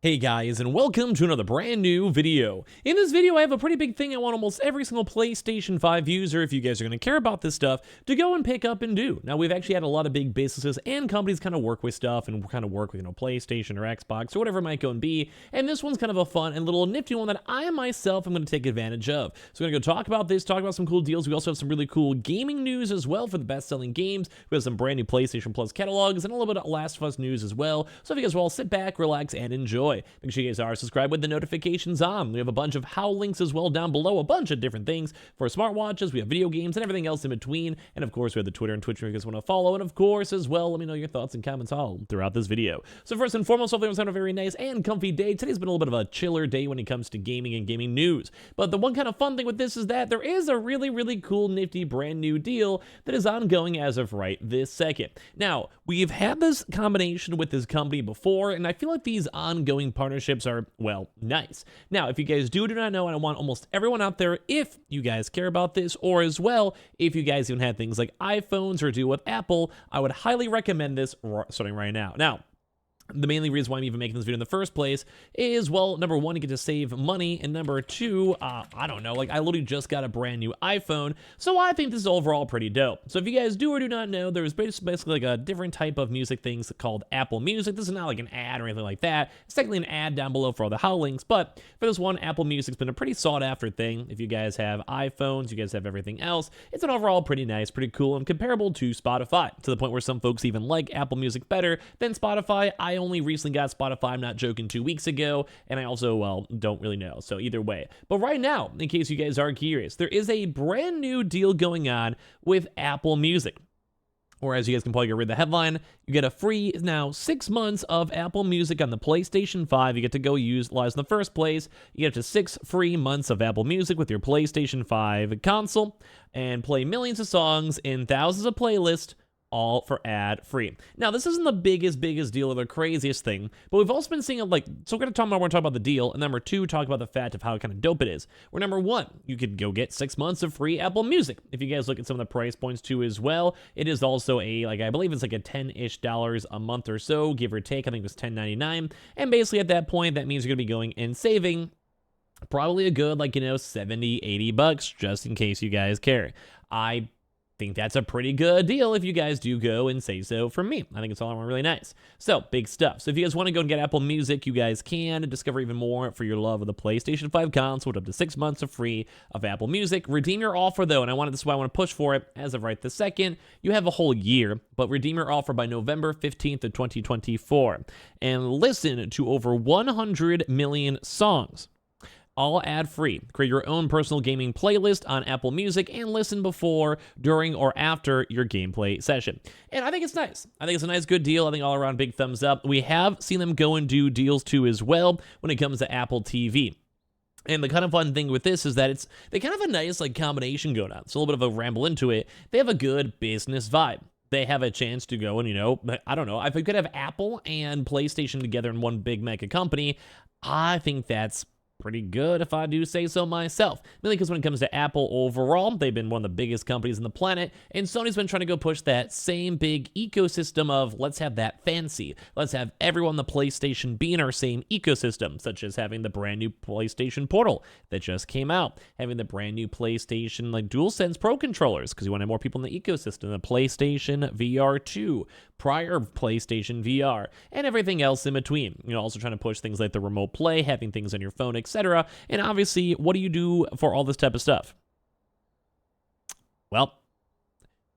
Hey guys, and welcome to another brand new video. In this video, I have a pretty big thing I want almost every single PlayStation 5 user, if you guys are going to care about this stuff, to go and pick up and do. Now, we've actually had a lot of big businesses and companies kind of work with stuff and kind of work with, PlayStation or Xbox or whatever it might go and be, and this one's kind of a fun and little nifty one that I myself am going to take advantage of. So we're going to go talk about this, talk about some cool deals. We also have some really cool gaming news as well for the best-selling games. We have some brand new PlayStation Plus catalogs and a little bit of Last of Us news as well. So if you guys will all sit back, relax, and enjoy. Make sure you guys are subscribed with the notifications on. We have a bunch of how links as well down below, a bunch of different things for smartwatches. We have video games and everything else in between. And of course, we have the Twitter and Twitch if you guys want to follow. And of course, as well, let me know your thoughts and comments all throughout this video. So first and foremost, hopefully everyone's having a very nice and comfy day. Today's been a little bit of a chiller day when it comes to gaming and gaming news. But the one kind of fun thing with this is that there is a really cool, nifty, brand new deal that is ongoing as of right this second. Now, we've had this combination with this company before, and I feel like these ongoing partnerships are, well, nice. Now, if you guys do not know, and I want almost everyone out there, if you guys care about this, or as well, if you guys even have things like iPhones or deal with Apple, I would highly recommend this starting right now. Now, the mainly reason why I'm even making this video in the first place is, well, number one, you get to save money, and number two, I don't know, I literally just got a brand new iPhone, so I think this is overall pretty dope. So if you guys do or do not know, there's basically like a different type of music things called Apple Music. This is not like an ad or anything like that. It's technically an ad down below for all the how links, but for this one, Apple Music's been a pretty sought after thing. If you guys have iPhones, you guys have everything else, it's an overall pretty nice, pretty cool, and comparable to Spotify, to the point where some folks even like Apple Music better than Spotify. I only recently got Spotify, I'm not joking, 2 weeks ago, and I also, well, don't really know, so either way. But right now, in case you guys are curious, there is a brand new deal going on with Apple Music. Or as you guys can probably read the headline, you get a free, now, 6 months of Apple Music on the PlayStation 5. You get to go utilize in the first place. You get up to 6 free months of Apple Music with your PlayStation 5 console and play millions of songs in thousands of playlists, all for ad-free. Now, this isn't the biggest deal or the craziest thing, but we've also been seeing it so we're going to talk about the deal, and number two, talk about the fact of how kind of dope it is. Where number one, you could go get 6 months of free Apple Music. If you guys look at some of the price points too as well, it is also I believe it's like a $10-ish a month or so, give or take. I think it was $10.99, and basically at that point, that means you're going to be going and saving probably a good, $70-$80, just in case you guys care. I think that's a pretty good deal if you guys do go and say so from me. I think it's all around really nice. So, big stuff. So if you guys want to go and get Apple Music, you guys can discover even more for your love of the PlayStation 5 console with up to 6 months of free of Apple Music. Redeem your offer though, and this is why I want to push for it as of right this second. You have a whole year, but redeem your offer by November 15th of 2024 and listen to over 100 million songs, all ad-free. Create your own personal gaming playlist on Apple Music and listen before, during, or after your gameplay session. And I think it's nice. I think it's a nice, good deal. I think all around, big thumbs up. We have seen them go and do deals too as well when it comes to Apple TV. And the kind of fun thing with this is that they kind of have a nice combination going on. It's a little bit of a ramble into it. They have a good business vibe. They have a chance to go and, I don't know, if we could have Apple and PlayStation together in one big mega company, I think that's pretty good if I do say so myself. Mainly because when it comes to Apple overall, they've been one of the biggest companies on the planet, and Sony's been trying to go push that same big ecosystem of let's have that fancy. Let's have everyone on the PlayStation be in our same ecosystem, such as having the brand new PlayStation Portal that just came out, having the brand new PlayStation DualSense Pro controllers, because you want to have more people in the ecosystem, the PlayStation VR 2, prior PlayStation VR, and everything else in between. Also trying to push things like the remote play, having things on your phone, etc. And obviously, what do you do for all this type of stuff? Well,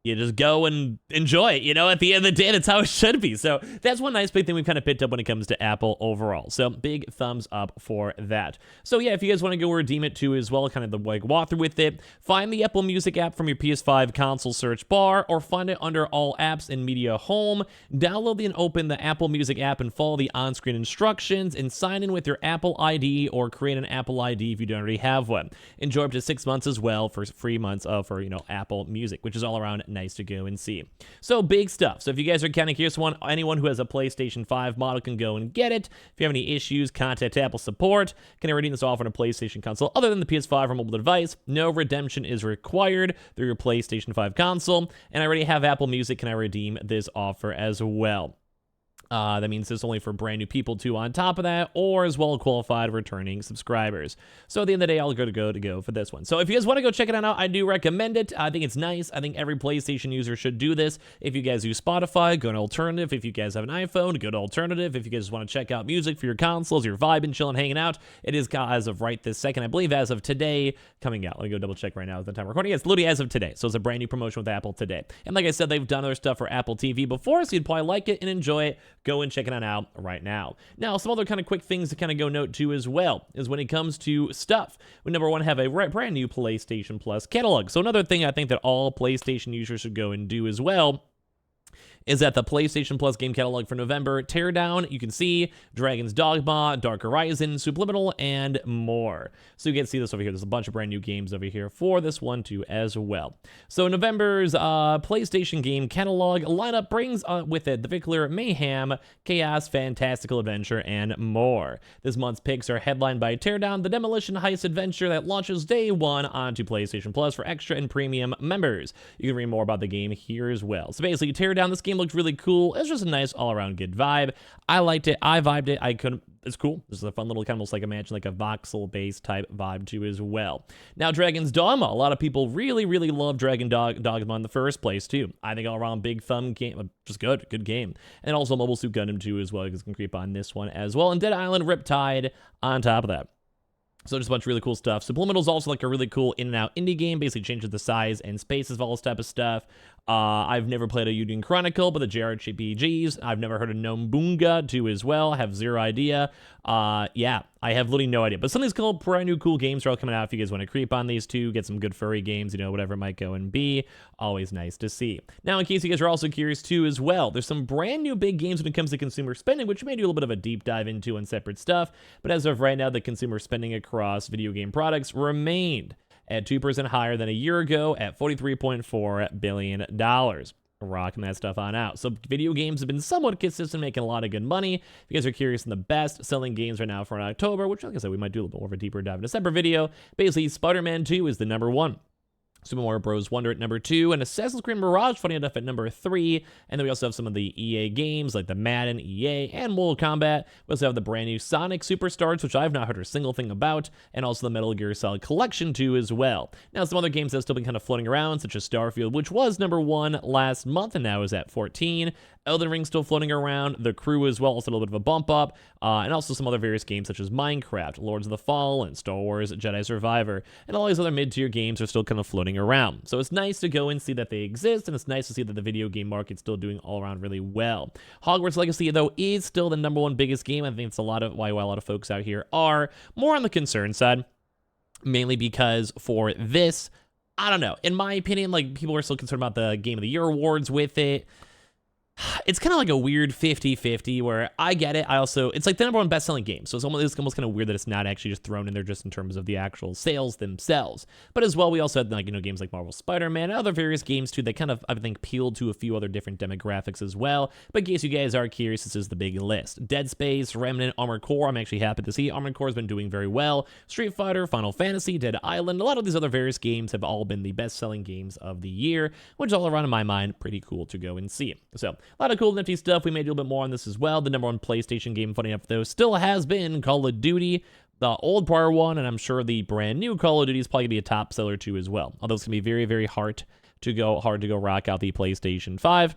you just go and enjoy it, at the end of the day, that's how it should be. So that's one nice big thing we've kind of picked up when it comes to Apple overall. So big thumbs up for that. So yeah, if you guys want to go redeem it too as well, kind of the walkthrough with it, find the Apple Music app from your PS5 console search bar, or find it under all apps in media home. Download and open the Apple Music app and follow the on-screen instructions and sign in with your Apple ID or create an Apple ID if you don't already have one. Enjoy up to 6 months as well for free months of Apple Music, which is all around nice to go and see. So big stuff. So if you guys are kind of curious, anyone who has a PlayStation 5 model can go and get it. If you have any issues, contact Apple support. Can I redeem this offer on a PlayStation console other than the PS5 or mobile device? No redemption is required through your PlayStation 5 console. And I already have Apple Music. Can I redeem this offer as well? That means it's only for brand new people too on top of that, or as well qualified returning subscribers. So at the end of the day, I'll go for this one. So if you guys want to go check it out, I do recommend it. I think it's nice. I think every PlayStation user should do this. If you guys use Spotify, go to alternative. If you guys have an iPhone, go to alternative. If you guys want to check out music for your consoles, you're vibing, chilling, hanging out, it is as of right this second, I believe as of today, coming out. Let me go double check right now at the time we're recording. It's literally as of today. So it's a brand new promotion with Apple today. And like I said, they've done other stuff for Apple TV before, so you'd probably like it and enjoy it. Go and check it out right now. Now, some other kind of quick things to kind of go note to as well is when it comes to stuff. We number one have a brand new PlayStation Plus catalog. So another thing I think that all PlayStation users should go and do as well is that the PlayStation Plus game catalog for November, Teardown, you can see Dragon's Dogma, Dark Horizon, Subliminal, and more. So you can see this over here. There's a bunch of brand new games over here for this one too as well. So November's PlayStation game catalog lineup brings with it The Vickler, Mayhem, Chaos, Fantastical Adventure, and more. This month's picks are headlined by Teardown, the demolition heist adventure that launches day one onto PlayStation Plus for extra and premium members. You can read more about the game here as well. So basically, Teardown, this game looked really cool. It's just a nice all-around good vibe. I liked it. I vibed it. It's cool. This is a fun little kind of almost like imagine like a voxel-based type vibe too as well. Now, Dragon's Dogma. A lot of people really, really love Dogma in the first place too. I think all-around big thumb game, just good game. And also Mobile Suit Gundam 2 as well, because you can creep on this one as well. And Dead Island Riptide on top of that. So just a bunch of really cool stuff. Subliminal is also like a really cool in-and-out indie game, basically changes the size and spaces of all this type of stuff. I've never played a Union Chronicle, but the JRPGs, I've never heard of Nombunga 2 as well, have zero idea. Yeah, I have literally no idea. But some of these cool, brand new cool games are all coming out if you guys want to creep on these two, get some good furry games, whatever it might go and be. Always nice to see. Now, in case you guys are also curious too as well, there's some brand new big games when it comes to consumer spending, which we may do a little bit of a deep dive into on separate stuff. But as of right now, the consumer spending across video game products remained at 2% higher than a year ago at $43.4 billion. Rocking that stuff on out. So video games have been somewhat consistent, making a lot of good money. If you guys are curious on the best selling games right now for October, which like I said, we might do a little bit more of a deeper dive in a separate video. Basically, Spider-Man 2 is the number one. Super Mario Bros. Wonder at number 2, and Assassin's Creed Mirage, funny enough, at number 3. And then we also have some of the EA games, like the Madden, EA, and Mortal Kombat. We also have the brand new Sonic Superstars, which I've not heard a single thing about, and also the Metal Gear Solid Collection 2 as well. Now, some other games that have still been kind of floating around, such as Starfield, which was number 1 last month, and now is at 14. Elden Ring still floating around, The Crew as well, also a little bit of a bump up, and also some other various games such as Minecraft, Lords of the Fallen, Star Wars Jedi Survivor, and all these other mid-tier games are still kind of floating around. So it's nice to go and see that they exist, and it's nice to see that the video game market's still doing all around really well. Hogwarts Legacy, though, is still the number 1 biggest game. I think it's why a lot of folks out here are more on the concern side, mainly because for this, I don't know, in my opinion, like people are still concerned about the Game of the Year awards with it. It's kind of like a weird 50-50 where I get it. It's like the number 1 best-selling game. So it's almost kind of weird that it's not actually just thrown in there just in terms of the actual sales themselves. But as well, we also had games like Marvel Spider-Man and other various games too that kind of, I think, appealed to a few other different demographics as well. But in case you guys are curious, this is the big list. Dead Space, Remnant, Armored Core. I'm actually happy to see Armored Core has been doing very well. Street Fighter, Final Fantasy, Dead Island. A lot of these other various games have all been the best-selling games of the year, which is all around, in my mind, pretty cool to go and see. So a lot of cool nifty stuff. We may do a little bit more on this as well. The number 1 PlayStation game, funny enough, though, still has been Call of Duty, the old prior one, and I'm sure the brand new Call of Duty is probably going to be a top seller too as well. Although it's going to be very, very hard to go rock out the PlayStation 5.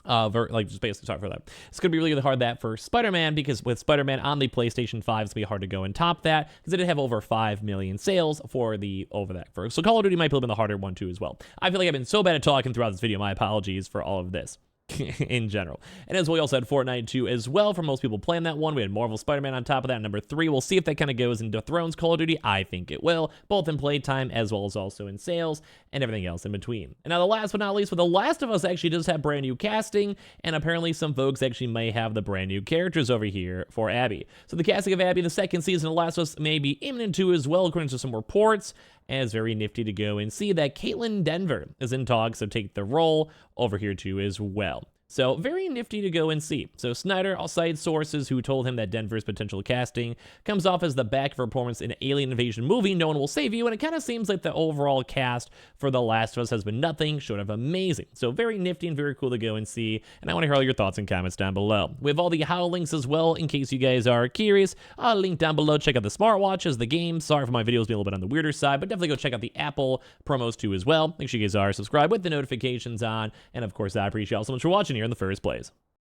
Just basically, sorry for that. It's going to be really hard that for Spider-Man, because with Spider-Man on the PlayStation 5, it's going to be hard to go and top that, because it did have over 5 million sales for that. So Call of Duty might be a little bit the harder one too as well. I feel like I've been so bad at talking throughout this video. My apologies for all of this. In general. And as well, we also had Fortnite 2 as well for most people playing that one. We had Marvel Spider-Man on top of that, number 3. We'll see if that kind of goes into Thrones Call of Duty. I think it will, both in playtime as well as also in sales and everything else in between. And now the last but not least, The Last of Us actually does have brand new casting, and apparently some folks actually may have the brand new characters over here for Abby. So the casting of Abby in the second season of The Last of Us may be imminent too as well, according to some reports. And it's very nifty to go and see that Caitlin Denver is in talks to take the role over here too as well. So very nifty to go and see. So Snyder cited sources who told him that Denver's potential casting comes off as the back of a performance in an alien invasion movie, No One Will Save You, and it kind of seems like the overall cast for The Last of Us has been nothing short of amazing. So very nifty and very cool to go and see, and I want to hear all your thoughts and comments down below. We have all the HOW links as well in case you guys are curious. I'll link down below. Check out the smartwatches, the games. Sorry for my videos being a little bit on the weirder side, but definitely go check out the Apple promos too as well. Make sure you guys are subscribed with the notifications on, and of course I appreciate y'all so much for watching here in the first place.